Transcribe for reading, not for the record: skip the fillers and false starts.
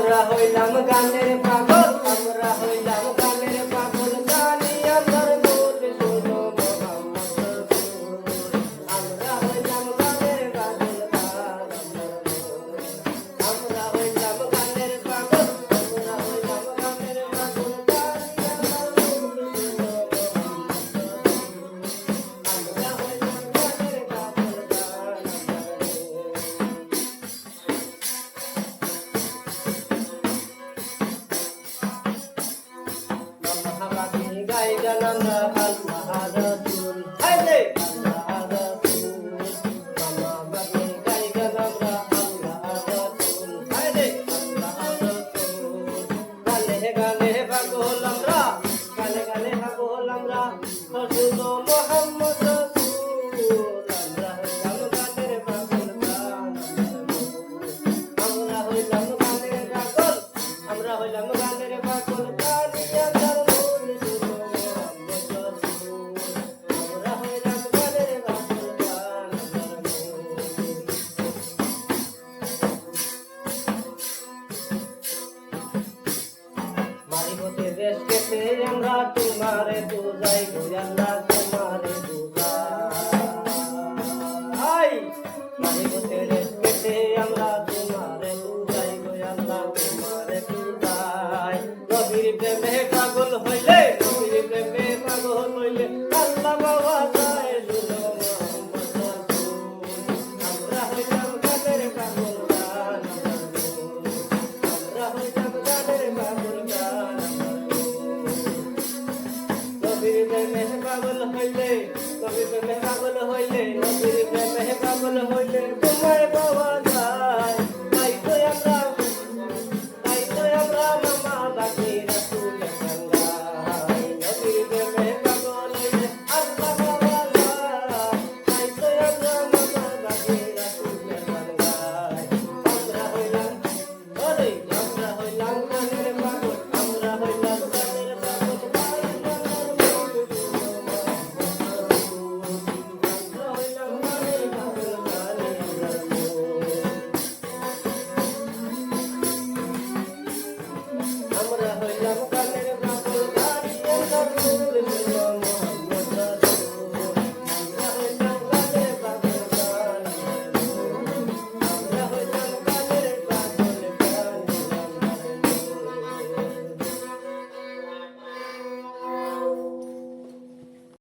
আমরা হইলাম গানের পাগল, আমরা হইলাম গানের পাগল, জানি আমার মন শোনো মোহাম্মদ রসূল। আমরা হইলাম গানের পাগল, আমরা হইলাম গানের পাগল, আমরা হইলাম গানের পাগল, জানি আমার মন শোনো মোহাম্মদ রসূল। আমরা হইলাম গানের পাগল, গাই গান আমরা আল্লাহ রাসূল, হায়রে আল্লাহ রাসূল। মামা বাগে গাই গান আমরা আল্লাহ রাসূল, হায়রে আল্লাহ রাসূল। গানে গানে পাগল আমরা, গানে গানে পাগল আমরা, রসুল মুহাম্মদ রসূল। আমরা হইলাম গানের পাগল, আমরা হইলাম গানের পাগল, আমরা হইলাম গানের পাগল, জানি আমার মন শোনো মোহাম্মদ রসূল। আমরা হইলাম গানের পাগল, মারিবতে দেশ কেটে আমরা তোমারে